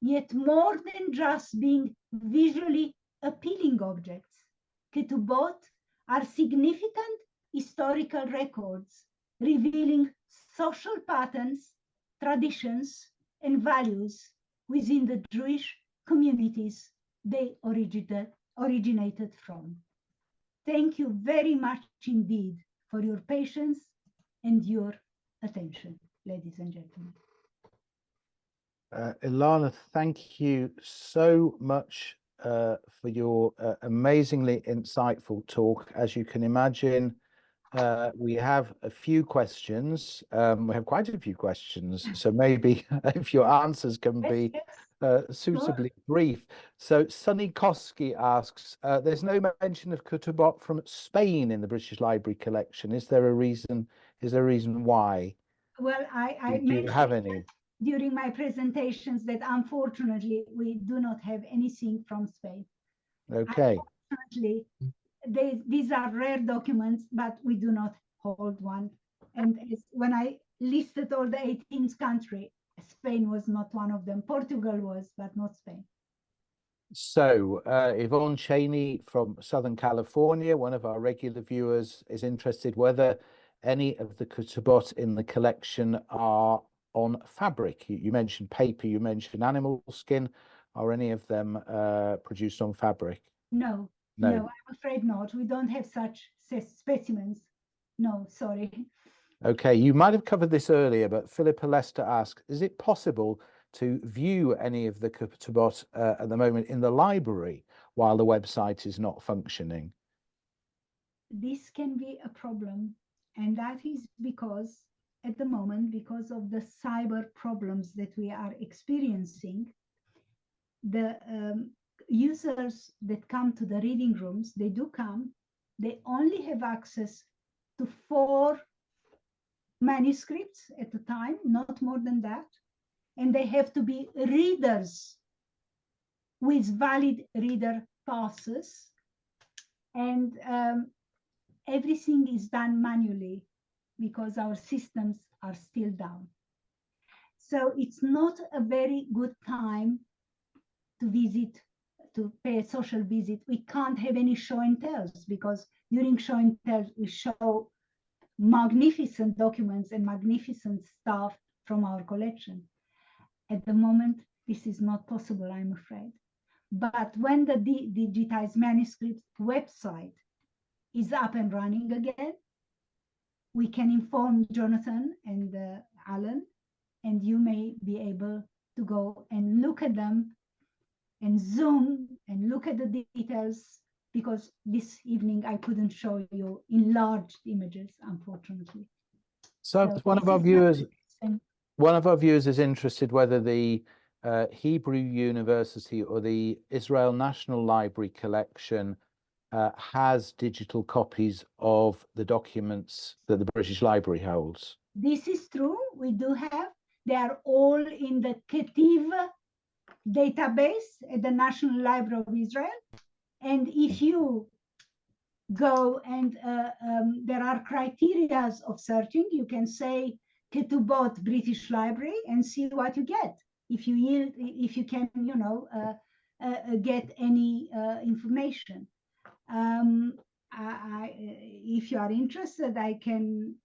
[SPEAKER 2] Yet more than just being visually appealing objects, Katubot are significant historical records revealing social patterns, traditions, and values within the Jewish communities they originated from. Thank you very much indeed for your patience and your attention, ladies and gentlemen.
[SPEAKER 1] Ilana, thank you so much for your amazingly insightful talk. As you can imagine, we have a few questions. We have quite a few questions, so maybe if your answers can be suitably brief. So Sunny Koski asks, there's no mention of Katubot from Spain in the British Library collection. Is there a reason? Is there a reason why?
[SPEAKER 2] Well, I
[SPEAKER 1] Do you have any?
[SPEAKER 2] during my presentations that unfortunately we do not have anything from Spain.
[SPEAKER 1] Okay.
[SPEAKER 2] Unfortunately, these are rare documents, but we do not hold one. And when I listed all the 18th country, Spain was not one of them. Portugal was, but not Spain.
[SPEAKER 1] So Yvonne Cheney from Southern California, one of our regular viewers, is interested whether any of the Katubot in the collection are on fabric. You mentioned paper, you mentioned animal skin. Are any of them produced on fabric?
[SPEAKER 2] No, I'm afraid not. We don't have such specimens. No, sorry.
[SPEAKER 1] Okay, you might have covered this earlier, but Philippa Lester asks, is it possible to view any of the Katubot at the moment in the library while the website is not functioning?
[SPEAKER 2] This can be a problem, and that is because at the moment, because of the cyber problems that we are experiencing, the users that come to the reading rooms, they do come, they only have access to 4 manuscripts at a time, not more than that. And they have to be readers with valid reader passes. And everything is done manually because our systems are still down. So it's not a very good time to visit, to pay a social visit. We can't have any show and tells because during show and tells we show magnificent documents and magnificent stuff from our collection. At the moment, this is not possible, I'm afraid. But when the digitized manuscript website is up and running again, we can inform Jonathan and Alan, and you may be able to go and look at them and zoom and look at the details, because this evening I couldn't show you enlarged images, unfortunately.
[SPEAKER 1] So one of our viewers is interested whether the Hebrew University or the Israel National Library collection has digital copies of the documents that the British Library holds.
[SPEAKER 2] This is true. We do have. They are all in the Ketiv database at the National Library of Israel. And if you go and there are criteria of searching, you can say Katubot British Library and see what you get. If you can, get any information. If you are interested, I can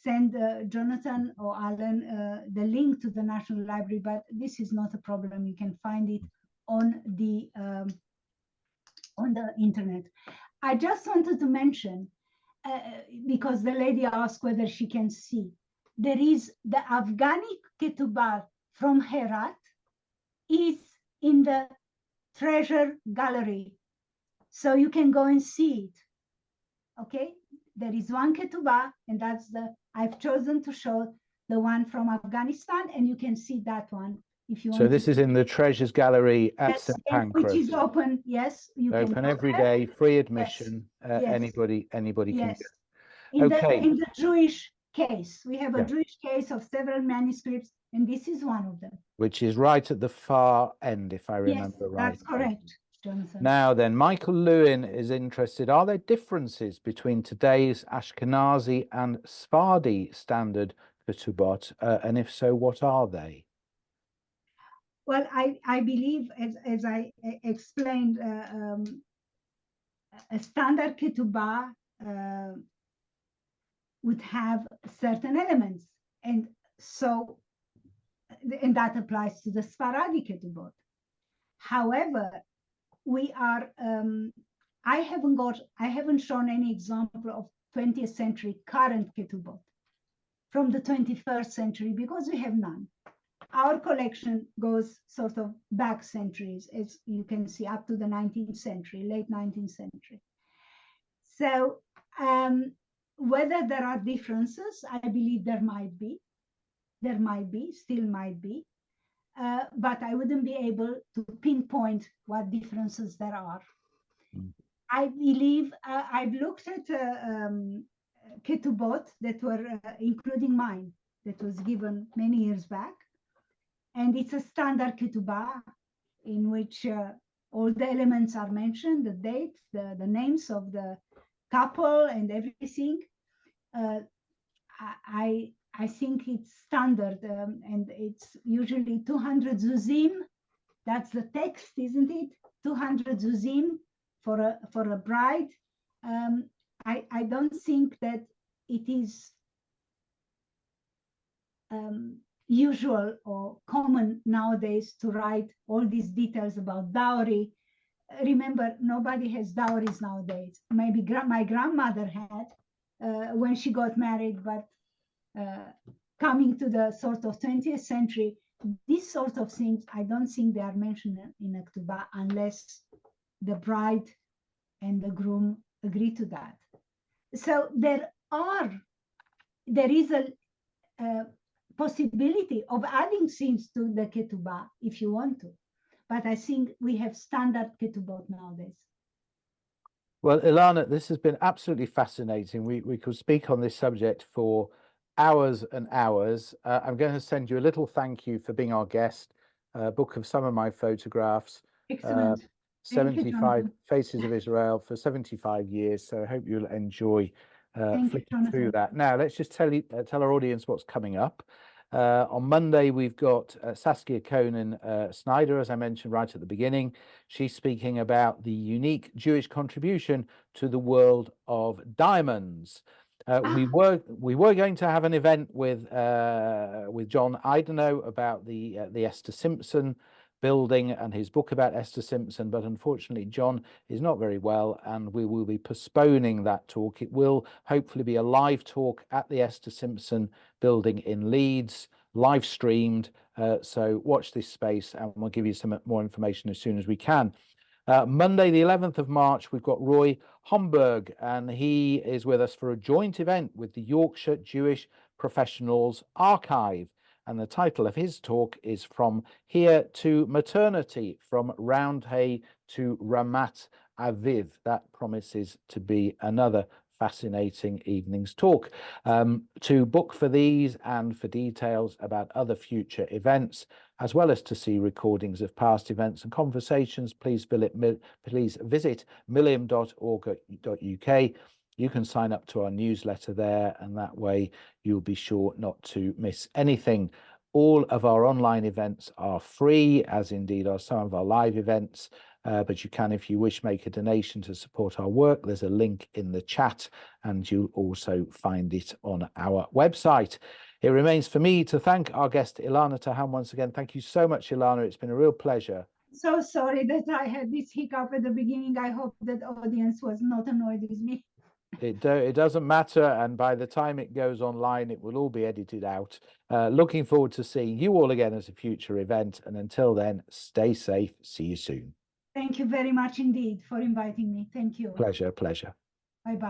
[SPEAKER 2] send Jonathan or Alan the link to the National Library, but this is not a problem. You can find it on the internet. I just wanted to mention, because the lady asked whether she can see, there is the Afghani Ketubah from Herat is in the treasure gallery. So you can go and see it. Okay, there is one Ketubah, and that's I've chosen to show the one from Afghanistan, and you can see that one if you want.
[SPEAKER 1] So this is in the Treasures Gallery at St. Pancras.
[SPEAKER 2] Which is open, yes. You
[SPEAKER 1] open
[SPEAKER 2] can
[SPEAKER 1] every day, free admission.
[SPEAKER 2] Yes.
[SPEAKER 1] Anybody
[SPEAKER 2] Yes.
[SPEAKER 1] can go.
[SPEAKER 2] In the Jewish case, we have a Jewish case of several manuscripts, and this is one of them.
[SPEAKER 1] Which is right at the far end, if I remember right.
[SPEAKER 2] That's correct, Jonathan.
[SPEAKER 1] Now then, Michael Lewin is interested. Are there differences between today's Ashkenazi and Sephardi standard Ketubot? And if so, what are they?
[SPEAKER 2] Well, I believe, as I explained, a standard Ketubah would have certain elements, and that applies to the Sephardi Ketubot. However, we are I haven't shown any example of 20th century current Ketubot from the 21st century because we have none. our collection goes sort of back centuries, as you can see, up to the 19th century, late 19th century. So whether there are differences, I believe there might be, still might be, but I wouldn't be able to pinpoint what differences there are. I believe I've looked at Katubot that were, including mine, that was given many years back. And it's a standard ketubah in which all the elements are mentioned, the dates, the names of the couple and everything. I think it's standard, and it's usually 200 zuzim. That's the text, isn't it? 200 zuzim for a bride. I don't think that it is usual or common nowadays to write all these details about dowry. Remember, nobody has dowries nowadays. Maybe my grandmother had when she got married, but coming to the sort of 20th century, these sort of things, I don't think they are mentioned in a ketubah unless the bride and the groom agree to that. So there is a possibility of adding things to the ketubah if you want to, but I think we have standard ketubot nowadays.
[SPEAKER 1] Well, Ilana, this has been absolutely fascinating. We could speak on this subject for hours and hours. I'm going to send you a little thank you for being our guest, a book of some of my photographs.
[SPEAKER 2] Excellent.
[SPEAKER 1] 75 Faces of Israel for 75 years. So I hope you'll enjoy flicking through that. Now, let's just tell our audience what's coming up. On Monday, we've got Saskia Conan-Snyder, as I mentioned right at the beginning. She's speaking about the unique Jewish contribution to the world of diamonds. We were going to have an event with John Idaho about the Esther Simpson building and his book about Esther Simpson, but unfortunately John is not very well and we will be postponing that talk. It will hopefully be a live talk at the Esther Simpson building in Leeds, live streamed, so watch this space and we'll give you some more information as soon as we can. Monday the 11th of March, we've got Roy Homburg, and he is with us for a joint event with the Yorkshire Jewish Professionals Archive. And the title of his talk is From Here to Maternity, from Roundhay to Ramat Aviv. That promises to be another fascinating evening's talk. To book for these and for details about other future events, as well as to see recordings of past events and conversations, please visit milim.org.uk. You can sign up to our newsletter there, and that way you'll be sure not to miss anything. All of our online events are free, as indeed are some of our live events, but you can, if you wish, make a donation to support our work. There's a link in the chat, and you'll also find it on our website. It remains for me to thank our guest, Ilana Tahan, once again. Thank you so much, Ilana. It's been a real pleasure.
[SPEAKER 2] So sorry that I had this hiccup at the beginning. I hope that the audience was not annoyed with me.
[SPEAKER 1] It doesn't matter, and by the time it goes online, it will all be edited out. Looking forward to seeing you all again as a future event, and until then, stay safe. See you soon.
[SPEAKER 2] Thank you very much indeed for inviting me. Thank you.
[SPEAKER 1] Pleasure.
[SPEAKER 2] Bye-bye.